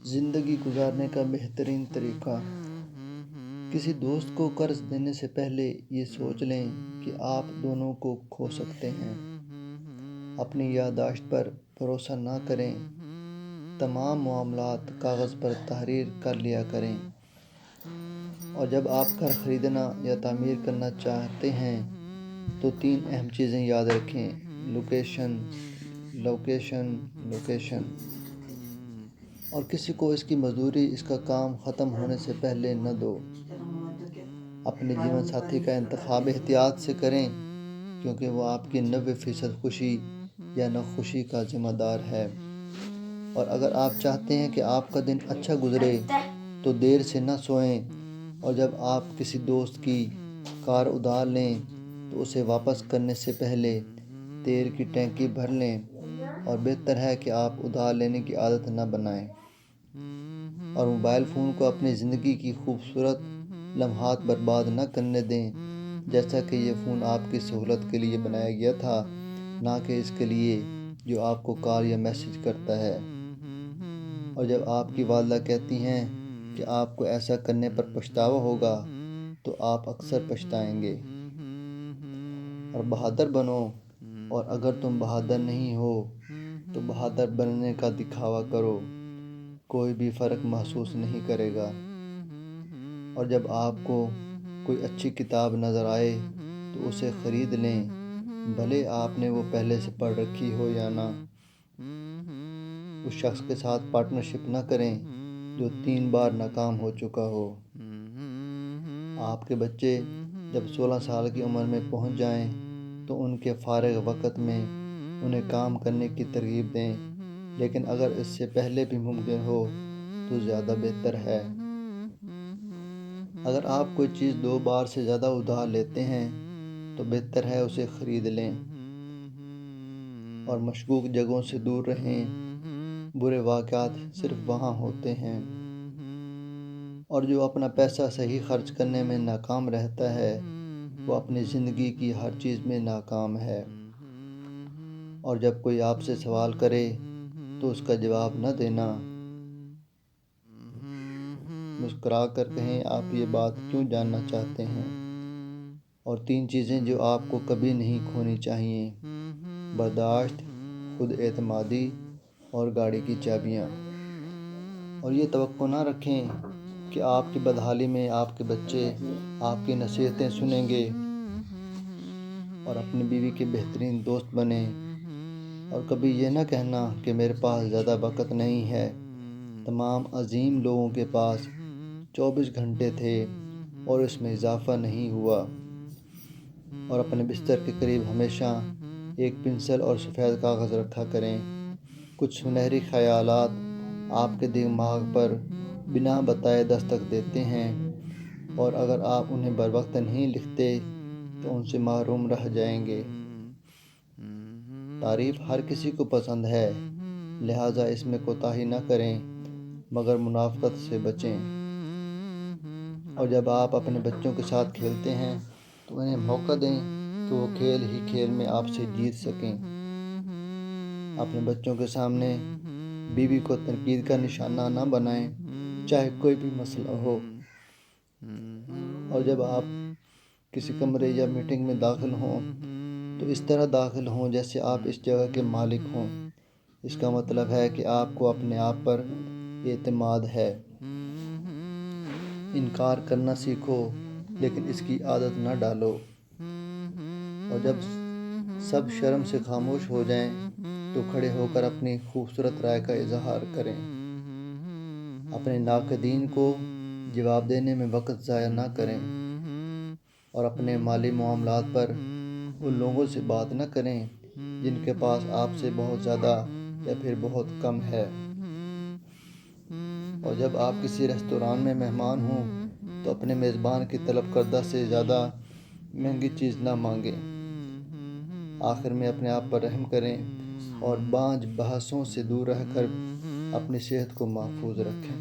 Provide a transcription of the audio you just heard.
زندگی گزارنے کا بہترین طریقہ۔ کسی دوست کو قرض دینے سے پہلے یہ سوچ لیں کہ آپ دونوں کو کھو سکتے ہیں۔ اپنی یادداشت پر بھروسہ نہ کریں۔ تمام معاملات کاغذ پر تحریر کر لیا کریں۔ اور جب آپ گھر خریدنا یا تعمیر کرنا چاہتے ہیں تو 3 اہم چیزیں یاد رکھیں: لوکیشن، لوکیشن، لوکیشن۔ اور کسی کو اس کی مزدوری، اس کا کام ختم ہونے سے پہلے نہ دو۔ اپنے جیون ساتھی کا انتخاب احتیاط سے کریں کیونکہ وہ آپ کی 90% خوشی یا ناخوشی کا ذمہ دار ہے۔ اور اگر آپ چاہتے ہیں کہ آپ کا دن اچھا گزرے تو دیر سے نہ سوئیں، اور جب آپ کسی دوست کی کار ادھار لیں تو اسے واپس کرنے سے پہلے تیل کی ٹینکی بھر لیں، اور بہتر ہے کہ آپ ادھار لینے کی عادت نہ بنائیں۔ اور موبائل فون کو اپنی زندگی کی خوبصورت لمحات برباد نہ کرنے دیں، جیسا کہ یہ فون آپ کی سہولت کے لیے بنایا گیا تھا، نہ کہ اس کے لیے جو آپ کو کال یا میسج کرتا ہے۔ اور جب آپ کی والدہ کہتی ہیں کہ آپ کو ایسا کرنے پر پچھتاوا ہوگا تو آپ اکثر پچھتائیں گے۔ اور بہادر بنو، اور اگر تم بہادر نہیں ہو تو بہادر بننے کا دکھاوا کرو، کوئی بھی فرق محسوس نہیں کرے گا۔ اور جب آپ کو کوئی اچھی کتاب نظر آئے تو اسے خرید لیں، بھلے آپ نے وہ پہلے سے پڑھ رکھی ہو یا نہ۔ اس شخص کے ساتھ پارٹنرشپ نہ کریں جو 3 بار ناکام ہو چکا ہو۔ آپ کے بچے جب 16 سال کی عمر میں پہنچ جائیں تو ان کے فارغ وقت میں انہیں کام کرنے کی ترغیب دیں، لیکن اگر اس سے پہلے بھی ممکن ہو تو زیادہ بہتر ہے۔ اگر آپ کوئی چیز 2 بار سے زیادہ ادھار لیتے ہیں تو بہتر ہے اسے خرید لیں۔ اور مشکوک جگہوں سے دور رہیں، برے واقعات صرف وہاں ہوتے ہیں۔ اور جو اپنا پیسہ صحیح خرچ کرنے میں ناکام رہتا ہے وہ اپنی زندگی کی ہر چیز میں ناکام ہے۔ اور جب کوئی آپ سے سوال کرے تو اس کا جواب نہ دینا، مسکرا کر کہیں آپ یہ بات کیوں جاننا چاہتے ہیں۔ اور 3 چیزیں جو آپ کو کبھی نہیں کھونی چاہیے: برداشت، خود اعتمادی اور گاڑی کی چابیاں۔ اور یہ توقع نہ رکھیں کہ آپ کی بدحالی میں آپ کے بچے آپ کی نصیحتیں سنیں گے۔ اور اپنی بیوی کے بہترین دوست بنیں۔ اور کبھی یہ نہ کہنا کہ میرے پاس زیادہ وقت نہیں ہے۔ تمام عظیم لوگوں کے پاس 24 گھنٹے تھے اور اس میں اضافہ نہیں ہوا۔ اور اپنے بستر کے قریب ہمیشہ ایک پنسل اور سفید کاغذ رکھا کریں۔ کچھ سنہری خیالات آپ کے دماغ پر بنا بتائے دستک دیتے ہیں، اور اگر آپ انہیں بروقت نہیں لکھتے تو ان سے محروم رہ جائیں گے۔ تعریف ہر کسی کو پسند ہے، لہٰذا اس میں کوتاہی نہ کریں، مگر منافقت سے بچیں۔ اور جب آپ اپنے بچوں کے ساتھ کھیلتے ہیں تو انہیں موقع دیں کہ وہ کھیل ہی کھیل میں آپ سے جیت سکیں۔ اپنے بچوں کے سامنے بیوی کو تنقید کا نشانہ نہ بنائیں، چاہے کوئی بھی مسئلہ ہو۔ اور جب آپ کسی کمرے یا میٹنگ میں داخل ہوں تو اس طرح داخل ہوں جیسے آپ اس جگہ کے مالک ہوں۔ اس کا مطلب ہے کہ آپ کو اپنے آپ پر اعتماد ہے۔ انکار کرنا سیکھو لیکن اس کی عادت نہ ڈالو۔ اور جب سب شرم سے خاموش ہو جائیں تو کھڑے ہو کر اپنی خوبصورت رائے کا اظہار کریں۔ اپنے ناقدین کو جواب دینے میں وقت ضائع نہ کریں، اور اپنے مالی معاملات پر ان لوگوں سے بات نہ کریں جن کے پاس آپ سے بہت زیادہ یا پھر بہت کم ہے۔ اور جب آپ کسی ریستوران میں مہمان ہوں تو اپنے میزبان کی طلب کردہ سے زیادہ مہنگی چیز نہ مانگیں۔ آخر میں اپنے آپ پر رحم کریں اور بانجھ بحثوں سے دور رہ کر اپنی صحت کو محفوظ رکھیں۔